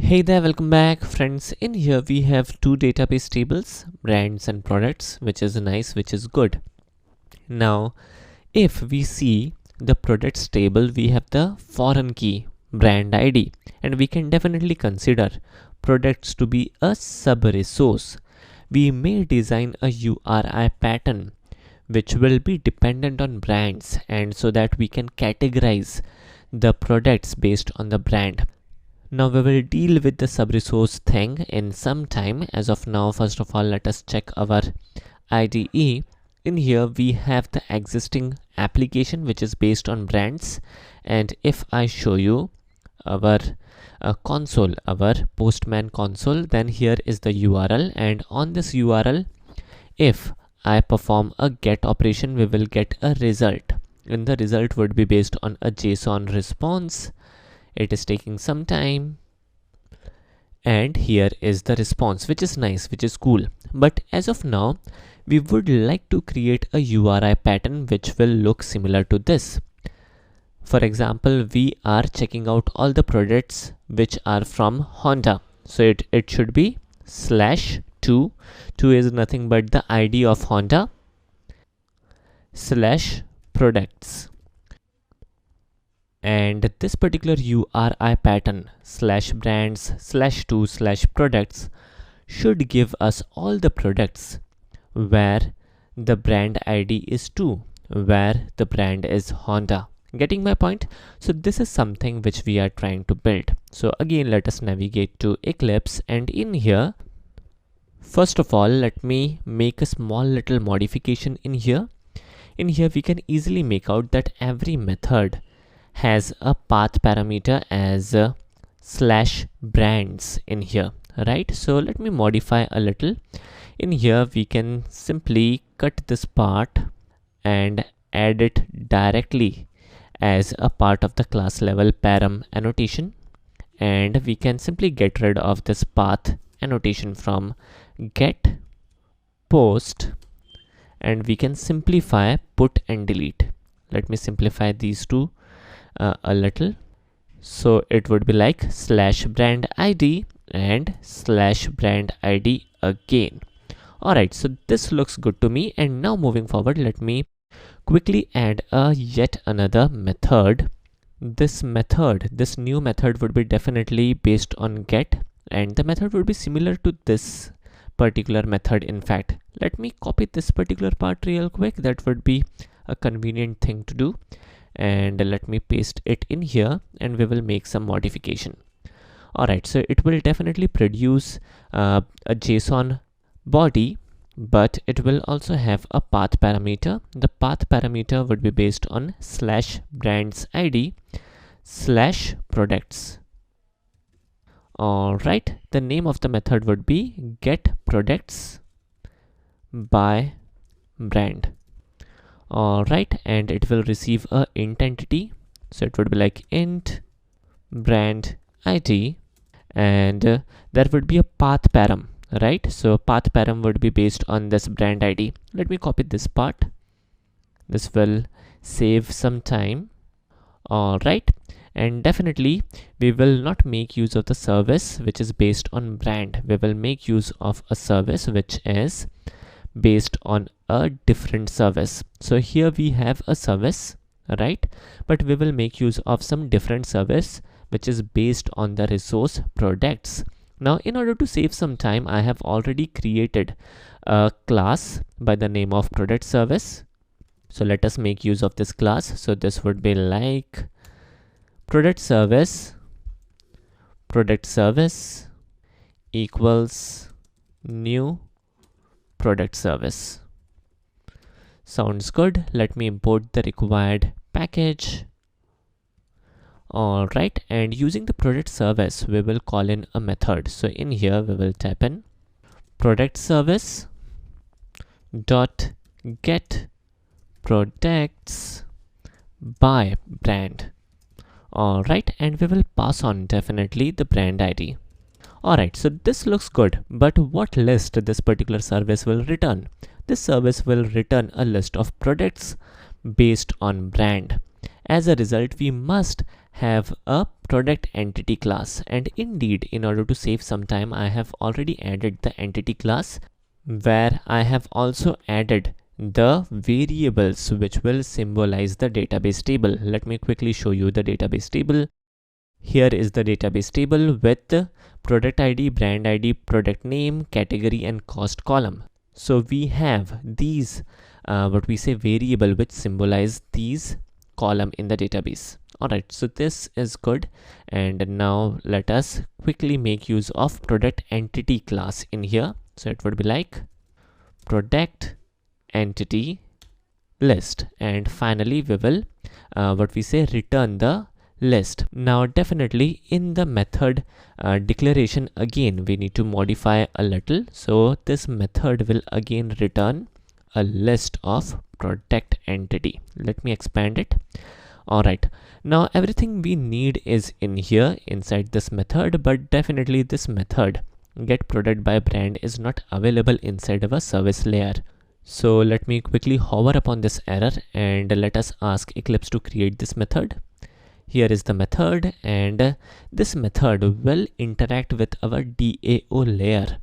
Hey there, welcome back friends. In here we have two database tables, brands and products, which is nice, which is good. Now if we see the products table, we have the foreign key brand ID, and we can definitely consider products to be a sub resource. We may design a URI pattern which will be dependent on brands, and so that we can categorize the products based on the brand. Now we will deal with the sub-resource thing in some time. As of now, first of all, let us check our IDE. In here we have the existing application which is based on brands, and if I show you our console, our Postman console, then here is the URL, and on this URL, if I perform a get operation, we will get a result, and the result would be based on a JSON response. It is taking some time, and here is the response, which is nice, which is cool. But as of now, we would like to create a URI pattern which will look similar to this. For example, we are checking out all the products which are from Honda, so it should be /2. 2 is nothing but the ID of Honda /products. And this particular URI pattern /brands/2/products should give us all the products where the brand ID is 2, where the brand is Honda. Getting my point? So this is something which we are trying to build. So again, let us navigate to Eclipse, and in here, first of all, let me make a small little modification in here. In here we can easily make out that every method has a path parameter as /brands in here, right? So let me modify a little. In here we can simply cut this part and add it directly as a part of the class level param annotation, and we can simply get rid of this path annotation from get, post, and we can simplify put and delete. Let me simplify these two a little. So it would be like /brand ID and /brand ID again. Alright, so this looks good to me. And now moving forward, let me quickly add yet another method. This new method would be definitely based on get, and the method would be similar to this particular method. In fact, let me copy this particular part real quick. That would be a convenient thing to do, and let me paste it in here, and we will make some modification. Alright, so it will definitely produce a JSON body, but it will also have a path parameter. The path parameter would be based on /brands ID /products. Alright, the name of the method would be get products by brand. Alright, and it will receive a int entity, so it would be like int brand ID, and there would be a path param, right? So path param would be based on this brand ID. Let me copy this part. This will save some time. Alright, and definitely we will not make use of the service which is based on brand. We will make use of a service which is based on a different service. So here we have a service, right? But we will make use of some different service which is based on the resource products. Now in order to save some time, I have already created a class by the name of product service. So let us make use of this class. So this would be like product service equals new product service. Sounds good. Let me import the required package. Alright, and using the product service, we will call in a method. So in here we will type in product service dot get products by brand. Alright, and we will pass on definitely the brand ID. Alright, so this looks good, but what list this particular service will return? This service will return a list of products based on brand. As a result, we must have a product entity class, and indeed, in order to save some time, I have already added the entity class, where I have also added the variables which will symbolize the database table. Let me quickly show you the database table. Here is the database table with product ID, brand ID, product name, category and cost column. So we have these what we say variable which symbolize these column in the database. Alright, so this is good, and now let us quickly make use of product entity class in here. So it would be like product entity list, and finally we will what we say return the list. Now definitely in the method declaration, again we need to modify a little. So this method will again return a list of product entity. Let me expand it. Alright, now everything we need is in here inside this method, but definitely this method get product by brand is not available inside our service layer. So let me quickly hover upon this error and let us ask Eclipse to create this method. Here is the method, and this method will interact with our DAO layer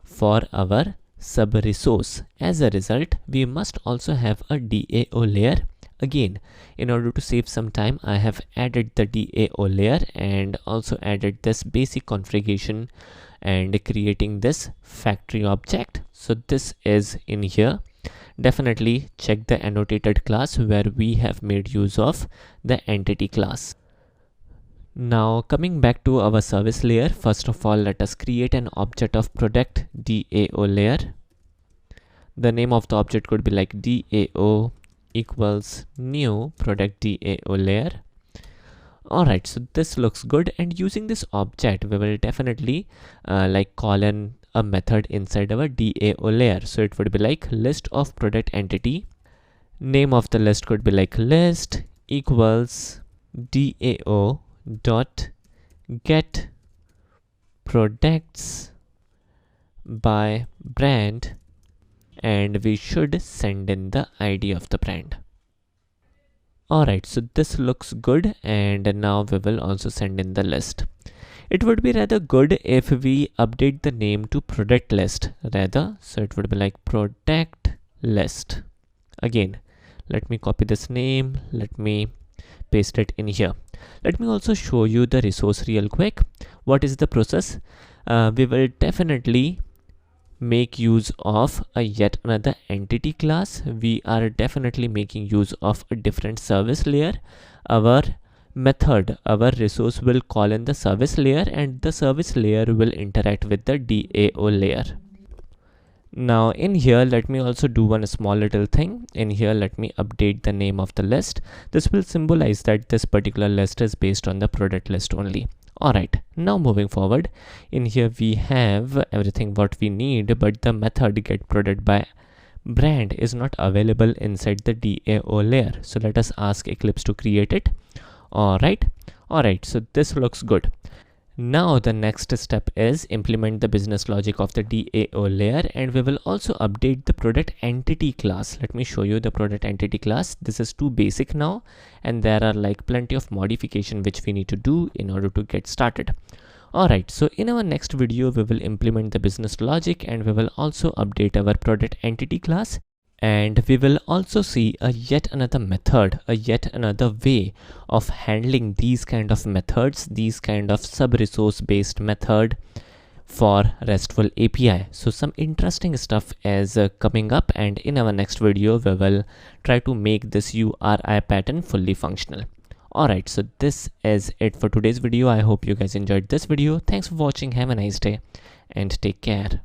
for our sub resource. As a result, we must also have a DAO layer. Again, in order to save some time, I have added the DAO layer and also added this basic configuration and creating this factory object. So this is in here. Definitely check the annotated class where we have made use of the entity class. Now coming back to our service layer, first of all let us create an object of product DAO layer. The name of the object could be like DAO equals new product DAO layer. Alright, so this looks good, and using this object we will definitely like call in a method inside our DAO layer. So it would be like list of product entity. Name of the list could be like list equals DAO dot get products by brand, and we should send in the ID of the brand. Alright, so this looks good, and now we will also send in the list. It would be rather good if we update the name to product list rather. So it would be like product list. Again, let me copy this name. Let me paste it in here. Let me also show you the resource real quick. What is the process? We will definitely make use of a yet another entity class. We are definitely making use of a different service layer. Our method, our resource will call in the service layer, and the service layer will interact with the DAO layer. Now in here, let me also do one small little thing. In here, let me update the name of the list. This will symbolize that this particular list is based on the product list only. Alright, now moving forward, in here we have everything what we need, but the method get product by brand is not available inside the DAO layer. So let us ask Eclipse to create it. Alright, so this looks good. Now the next step is implement the business logic of the DAO layer, and we will also update the product entity class. Let me show you the product entity class. This is too basic now, and there are like plenty of modification which we need to do in order to get started. Alright, so in our next video we will implement the business logic, and we will also update our product entity class, and we will also see a yet another method, a yet another way of handling these kind of methods, these kind of sub-resource based method for RESTful API. So some interesting stuff is coming up, and in our next video we will try to make this URI pattern fully functional. Alright, so this is it for today's video. I hope you guys enjoyed this video. Thanks for watching. Have a nice day and take care.